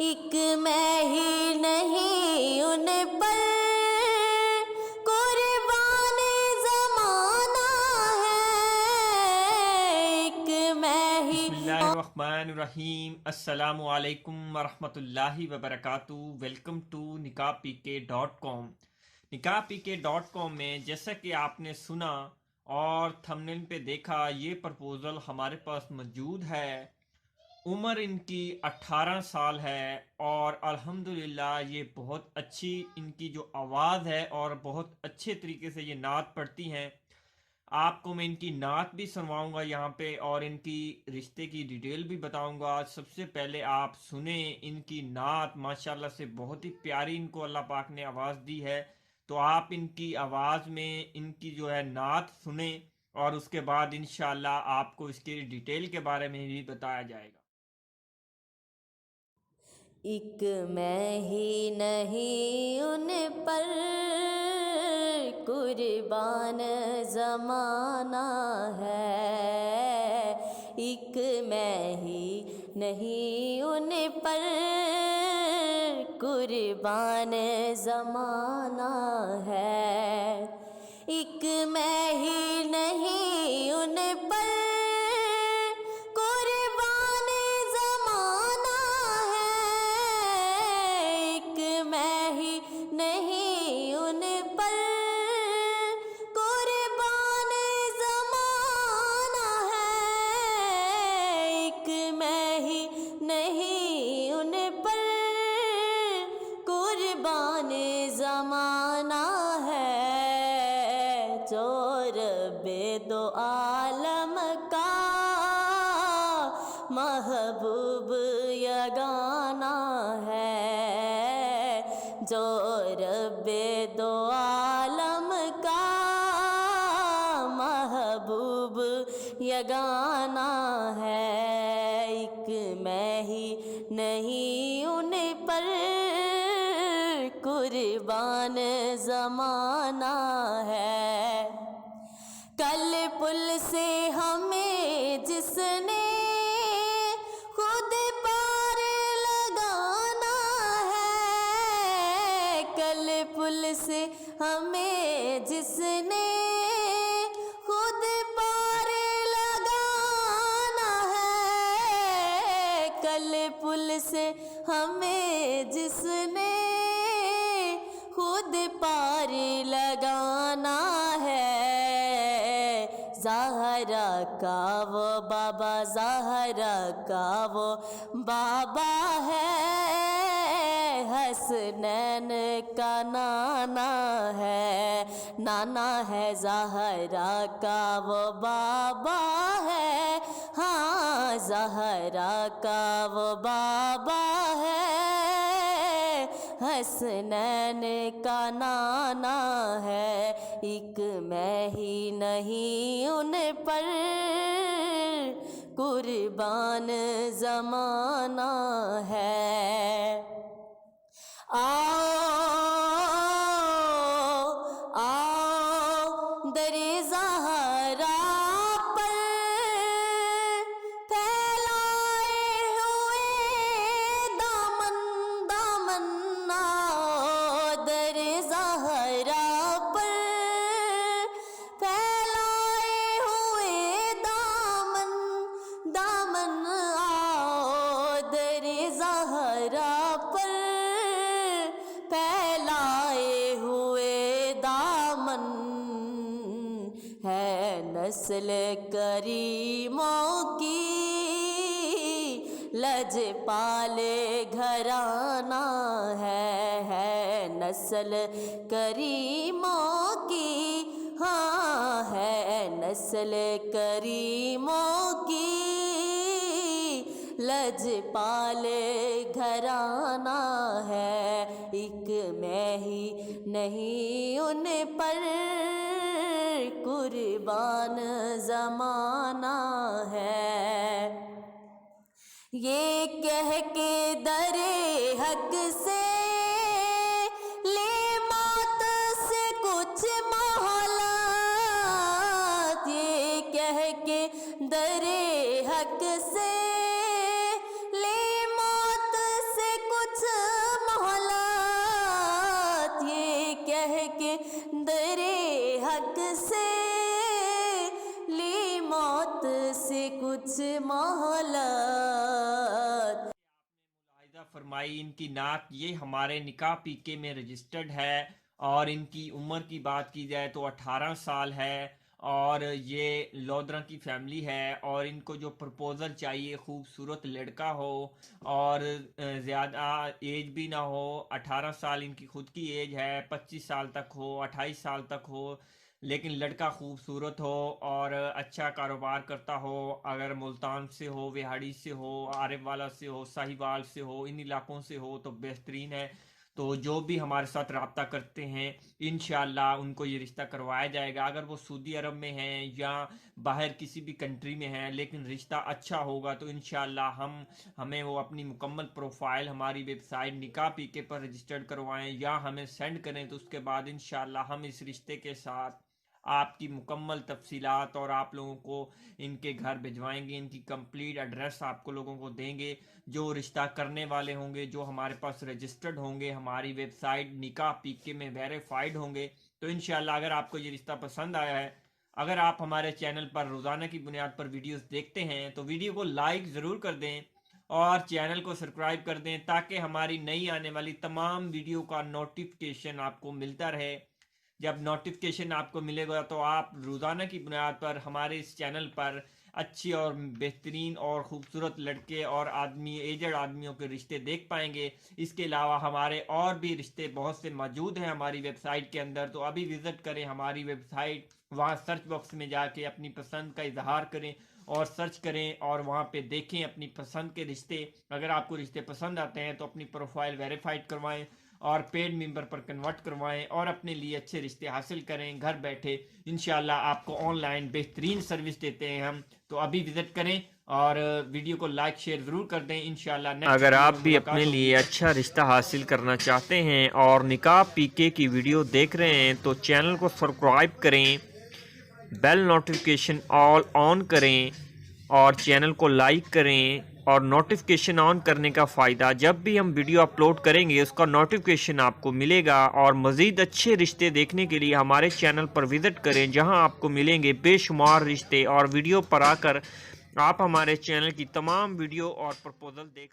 एक मैं ही नहीं उन पर कुर्बान ज़माना है। एक मैं ही। बिस्मिल्लाहिर्रहमानिर्रहीम। अस्सलामु अलैकुम वरहमतुल्लाहि वबरकातुहू। Welcome to nikahpk.com। nikahpk.com में जैसा कि आपने सुना और थंबनेल पे देखा, ये प्रपोज़ल हमारे पास मौजूद है। उम्र इनकी 18 साल है और अल्हम्दुलिल्लाह ये बहुत अच्छी इनकी जो आवाज़ है और बहुत अच्छे तरीके से ये नात पढ़ती हैं। आपको मैं इनकी नात भी सुनवाऊंगा यहाँ पे और इनकी रिश्ते की डिटेल भी बताऊंगा। सबसे पहले आप सुने इनकी नात। माशाल्लाह से बहुत ही प्यारी इनको अल्लाह पाक ने आवाज़ दी है। तो आप इनकी आवाज़ में इनकी जो है नात सुने और उसके बाद इंशाल्लाह आपको इसके डिटेल के बारे में भी बताया जाएगा। एक मैं ही नहीं उन पर कुर्बान ज़माना है। एक मैं ही नहीं उन पर कुर्बान ज़माना है। एक मैं ही नहीं उन पर कुर्बान ज़माना है। एक मैं ही नहीं उन पर कुर्बान ज़माना है। एक मैं ही नहीं उन पर कुर्बान ज़माना है। जो रब्बे दो आलम का महबूब यगाना है। जो रब्बे दो आलम का महबूब यगाना है। एक मैं ही नहीं उन पर कुर्बान ज़माना है। कल पुल से हमें जिसने खुद पार लगाना है। कल पुल से हमें जिसने खुद पार लगाना है। कल पुल से हमें जिसने खुद पार लगाना है। ज़हरा का वो बाबा, ज़हरा का वो बाबा है। हसनैन का नाना है, नाना है। ज़हरा का वो बाबा है, हाँ ज़हरा का वो बाबा है। हसनैन का नाना है। एक मैं ही नहीं उन पर कुर्बान ज़माना है। आओ आओ दरे ज़हरा पर फैलाए हुए दामन दामन। आओ दरे ज़हरा पर फैलाए हुए दामन दामन। आओ दरे ज़हरा पर फैलाए हुए दामन है। नस्ल करीमों की लजपाल घराना है। नस्ल करीमों की, हाँ है नस्ल करीमों की लजपाल घराना है। एक मैं ही नहीं उन पर कुर्बान ज़माना है। ये कह के दरे हक से ले मौत से कुछ मोहलत। ये कह के दरे हक से ले मौत से दरे हक से ली मौत से कुछ मोहलत। मुलाहिजा फरमाई इनकी नात ये हमारे निकाह पीके में रजिस्टर्ड है और इनकी उम्र की बात की जाए तो 18 साल है और ये लोधरा की फैमिली है और इनको जो प्रपोज़ल चाहिए खूबसूरत लड़का हो और ज़्यादा एज भी ना हो। 18 साल इनकी खुद की एज है, 25 साल तक हो, 28 साल तक हो, लेकिन लड़का खूबसूरत हो और अच्छा कारोबार करता हो। अगर मुल्तान से हो, विहाड़ी से हो, आरिफ वाला से हो, साहिवाल से हो, इन इलाकों से हो तो बेहतरीन है। तो जो भी हमारे साथ रब्ता करते हैं इंशाल्लाह उनको ये रिश्ता करवाया जाएगा। अगर वो सऊदी अरब में हैं या बाहर किसी भी कंट्री में हैं लेकिन रिश्ता अच्छा होगा तो इंशाल्लाह हमें वो अपनी मुकम्मल प्रोफाइल हमारी वेबसाइट निकाह पीके पर रजिस्टर्ड करवाएं या हमें सेंड करें, तो उसके बाद इंशाल्लाह हम इस रिश्ते के साथ आपकी मुकम्मल तफसीलात और आप लोगों को इनके घर भिजवाएंगे। इनकी कंप्लीट एड्रेस आपको लोगों को देंगे। जो रिश्ता करने वाले होंगे, जो हमारे पास रजिस्टर्ड होंगे, हमारी वेबसाइट निकाह पीके में वेरीफाइड होंगे, तो इंशाल्लाह अगर आपको ये रिश्ता पसंद आया है, अगर आप हमारे चैनल पर रोज़ाना की बुनियाद पर वीडियोस देखते हैं तो वीडियो को लाइक ज़रूर कर दें और चैनल को सब्सक्राइब कर दें ताकि हमारी नई आने वाली तमाम वीडियो का नोटिफिकेशन आपको मिलता रहे। जब नोटिफिकेशन आपको मिलेगा तो आप रोज़ाना की बुनियाद पर हमारे इस चैनल पर अच्छी और बेहतरीन और ख़ूबसूरत लड़के और आदमी, एजड आदमियों के रिश्ते देख पाएंगे। इसके अलावा हमारे और भी रिश्ते बहुत से मौजूद हैं हमारी वेबसाइट के अंदर, तो अभी विज़िट करें हमारी वेबसाइट, वहाँ सर्च बॉक्स में जाके अपनी पसंद का इजहार करें और सर्च करें और वहाँ पे देखें अपनी पसंद के रिश्ते। अगर आपको रिश्ते पसंद आते हैं तो अपनी प्रोफाइल वेरीफाइड करवाएं और पेड मेंबर पर कन्वर्ट करवाएं और अपने लिए अच्छे रिश्ते हासिल करें घर बैठे। इंशाल्लाह आपको ऑनलाइन बेहतरीन सर्विस देते हैं हम, तो अभी विजिट करें और वीडियो को लाइक शेयर ज़रूर कर दें। इंशाल्लाह अगर आप भी अपने लिए अच्छा रिश्ता हासिल करना चाहते हैं और निकाह पीके की वीडियो देख रहे हैं तो चैनल को सब्सक्राइब करें, बेल नोटिफिकेशन ऑन करें और चैनल को लाइक करें। और नोटिफिकेशन ऑन करने का फ़ायदा, जब भी हम वीडियो अपलोड करेंगे उसका नोटिफिकेशन आपको मिलेगा। और मज़ीद अच्छे रिश्ते देखने के लिए हमारे चैनल पर विज़िट करें जहां आपको मिलेंगे बेशुमार रिश्ते और वीडियो पर आकर आप हमारे चैनल की तमाम वीडियो और प्रपोज़ल देख